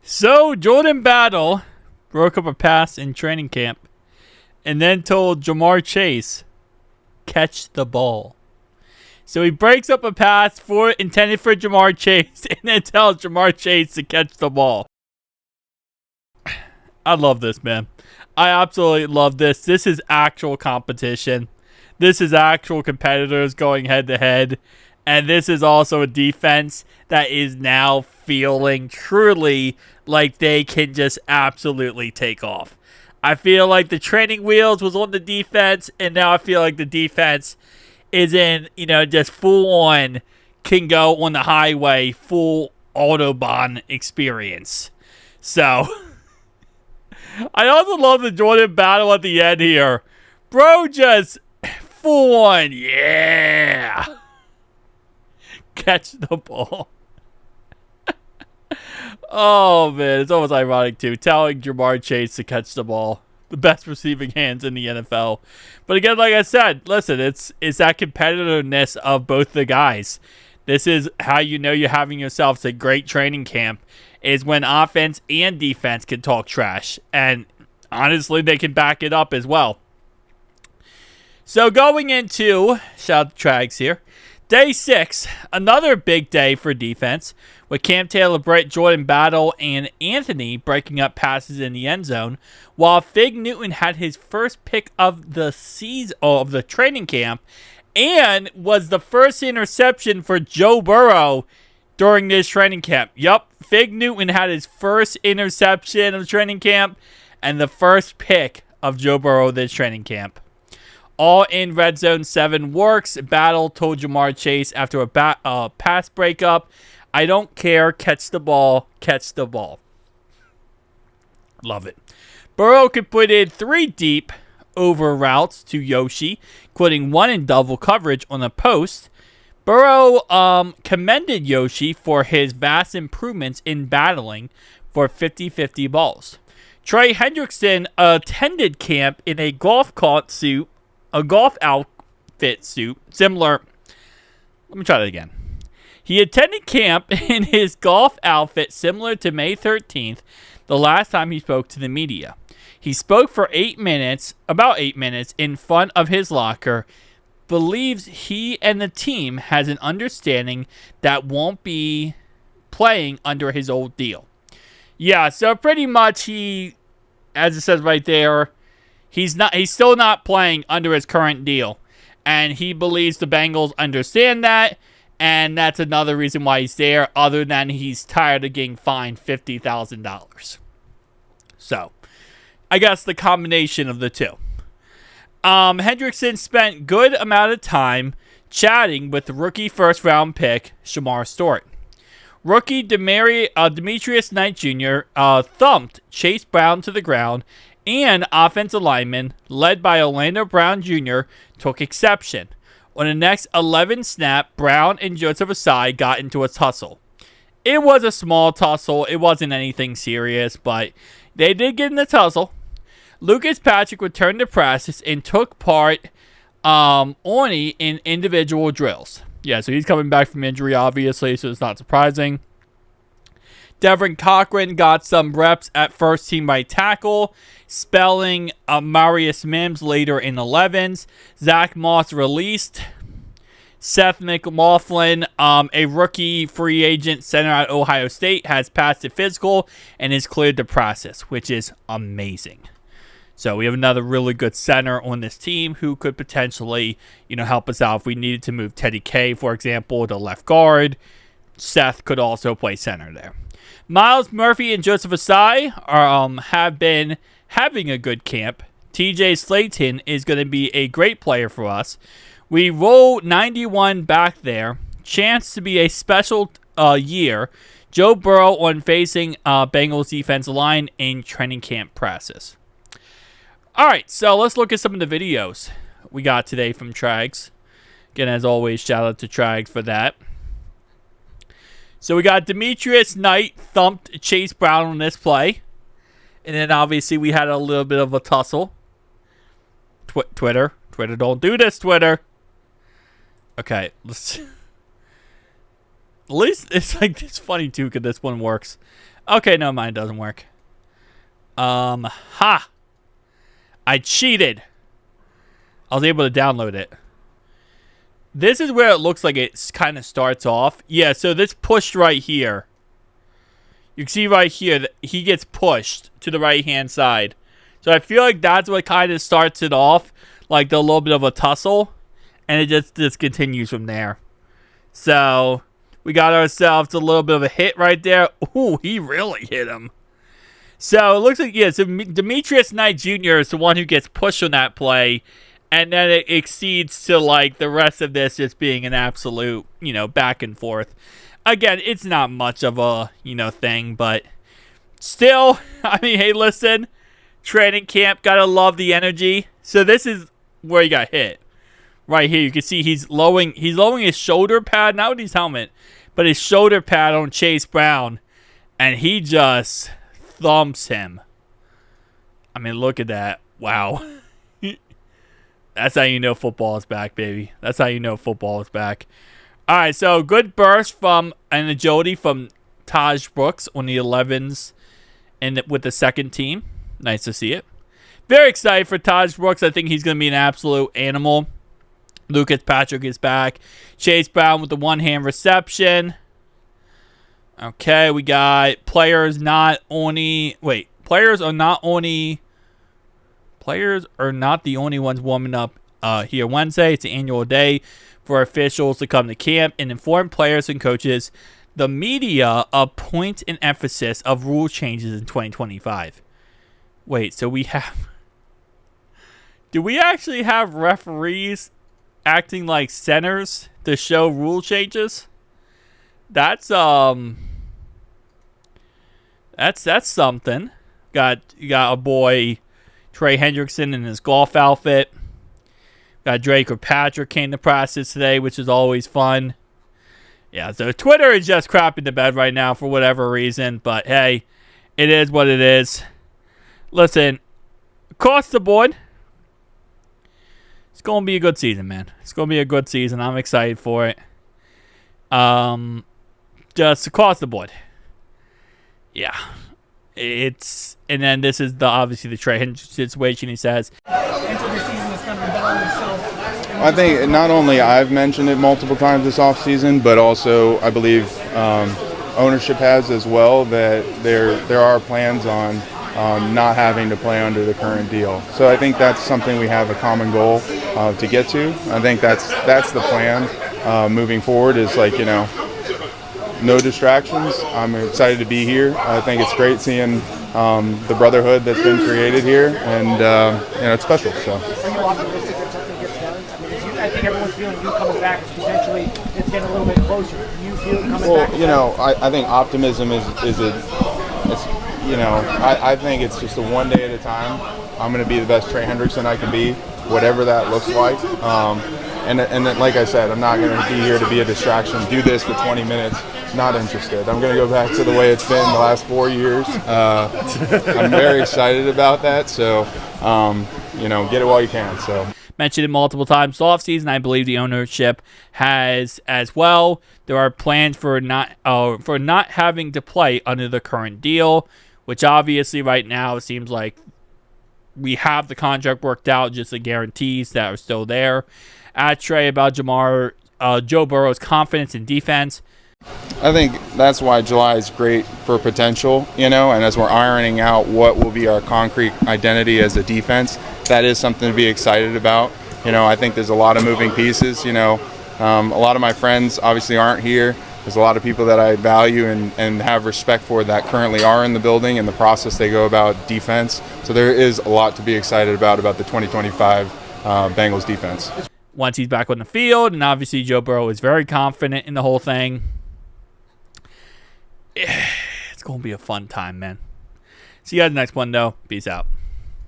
So Jordan Battle broke up a pass in training camp and then told Jamar Chase, catch the ball. So he breaks up a pass intended for Jamar Chase and then tells Jamar Chase to catch the ball. I love this, man. I absolutely love this. This is actual competition. This is actual competitors going head to head. And this is also a defense that is now feeling truly like they can just absolutely take off. I feel like the training wheels was on the defense, and now I feel like the defense is in, just full on, can go on the highway, full Autobahn experience. So, I also love the Jordan Battle at the end here. Bro, just full on, yeah. Catch the ball. Oh, man. It's almost ironic, too. Telling Jamar Chase to catch the ball. The best receiving hands in the NFL. But again, like I said, listen, it's that competitiveness of both the guys. This is how you know you're having yourselves a great training camp, is when offense and defense can talk trash. And honestly, they can back it up as well. So going into, shout out to Trags here, Day 6, another big day for defense, with Cam Taylor, Britt, Jordan Battle, and Anthony breaking up passes in the end zone, while Fig Newton had his first pick of the season, of the training camp, and was the first interception for Joe Burrow during this training camp. Yup, Fig Newton had his first interception of training camp, and the first pick of Joe Burrow this training camp. All in red zone 7 works. Battle told Jamar Chase after a pass breakup, I don't care, catch the ball, catch the ball. Love it. Burrow completed 3 deep over routes to Yoshi, including 1 in double coverage on the post. Burrow commended Yoshi for his vast improvements in battling for 50-50 balls. Trey Hendrickson attended camp in a golf outfit suit, similar. Let me try that again. He attended camp in his golf outfit similar to May 13th, the last time he spoke to the media. He spoke for about 8 minutes in front of his locker, believes he and the team has an understanding that won't be playing under his old deal. Yeah, so pretty much he, as it says right there, he's still not playing under his current deal. And he believes the Bengals understand that. And that's another reason why he's there, other than he's tired of getting fined $50,000. So, I guess the combination of the two. Hendrickson spent good amount of time chatting with the rookie first-round pick, Jamarr Stewart. Rookie Demetrius Knight Jr. Thumped Chase Brown to the ground, and offensive lineman, led by Orlando Brown Jr., took exception. On the next 11 snap, Brown and Joseph Asai got into a tussle. It was a small tussle. It wasn't anything serious, but they did get in the tussle. Lucas Patrick returned to practice and took part only in individual drills. Yeah, so he's coming back from injury, obviously, so it's not surprising. Devin Cochran got some reps at first team right tackle, spelling Marius Mims later in 11s. Zach Moss released. Seth McLaughlin, a rookie free agent center at Ohio State, has passed the physical and is cleared to practice, which is amazing. So we have another really good center on this team who could potentially, help us out if we needed to move Teddy K, for example, to left guard. Seth could also play center there. Miles Murphy and Joseph Asai have been having a good camp. TJ Slayton is going to be a great player for us. We roll 91 back there. Chance to be a special year. Joe Burrow on facing Bengals defensive line in training camp practice. All right, so let's look at some of the videos we got today from Trags. Again, as always, shout out to Trags for that. So we got Demetrius Knight thumped Chase Brown on this play. And then obviously we had a little bit of a tussle. Twitter, don't do this, Twitter. Okay, let's... At least it's funny too because this one works. Okay, no, mine doesn't work. Ha! I cheated. I was able to download it. This is where it looks like it kind of starts off. Yeah, so this pushed right here. You can see right here that he gets pushed to the right-hand side. So I feel like that's what kind of starts it off, like the little bit of a tussle, and it just continues from there. So we got ourselves a little bit of a hit right there. Ooh, he really hit him. So it looks like, yeah, so Demetrius Knight Jr. is the one who gets pushed on that play, and then it exceeds to, like, the rest of this just being an absolute, back and forth. Again, it's not much of a, thing, but still, I mean, hey, listen, training camp, gotta love the energy. So this is where he got hit. Right here, you can see he's lowering his shoulder pad, not with his helmet, but his shoulder pad on Chase Brown, and he just thumps him. I mean, look at that. Wow. That's how you know football is back, baby. That's how you know football is back. All right, so good burst and agility from Taj Brooks on the 11s and with the second team. Nice to see it. Very excited for Taj Brooks. I think he's going to be an absolute animal. Lucas Patrick is back. Chase Brown with the one-hand reception. Okay, we got players are not the only ones warming up here Wednesday. It's the annual day for officials to come to camp and inform players and coaches the media of point and emphasis of rule changes in 2025. Wait, so do we actually have referees acting like centers to show rule changes? That's something. You got a boy Trey Hendrickson in his golf outfit. Got Drake or Patrick came to practice today, which is always fun. Yeah, so Twitter is just crapping the bed right now for whatever reason. But hey, it is what it is. Listen, across the board, it's going to be a good season, man. It's going to be a good season. I'm excited for it. Just across the board. Yeah. And then this is obviously the Trey Hendrickson situation, he says. I think not only I've mentioned it multiple times this offseason, but also I believe ownership has as well, that there are plans on not having to play under the current deal. So I think that's something we have a common goal to get to. I think that's the plan moving forward, is no distractions. I'm excited to be here. I think it's great seeing the brotherhood that's been created here, and it's special. So. Are you optimistic that something gets done? I think everyone's feeling you coming back is potentially it's getting a little bit closer. Do you feel coming back? Well, I think optimism I think it's just a one day at a time. I'm going to be the best Trey Hendrickson I can be, whatever that looks like. And then, like I said, I'm not going to be here to be a distraction. Do this for 20 minutes. Not interested. I'm going to go back to the way it's been the last 4 years. I'm very excited about that. So, get it while you can. So. Mentioned it multiple times off season. I believe the ownership has as well. There are plans for not having to play under the current deal, which obviously right now it seems like we have the contract worked out, just the guarantees that are still there. At Trey about Jamarr, Joe Burrow's confidence in defense. I think that's why July is great for potential, and as we're ironing out what will be our concrete identity as a defense, that is something to be excited about. I think there's a lot of moving pieces. A lot of my friends obviously aren't here. There's a lot of people that I value and have respect for that currently are in the building and the process they go about defense. So there is a lot to be excited about the 2025 Bengals defense. Once he's back on the field, and obviously Joe Burrow is very confident in the whole thing. It's going to be a fun time, man. See you guys next one, though. Peace out.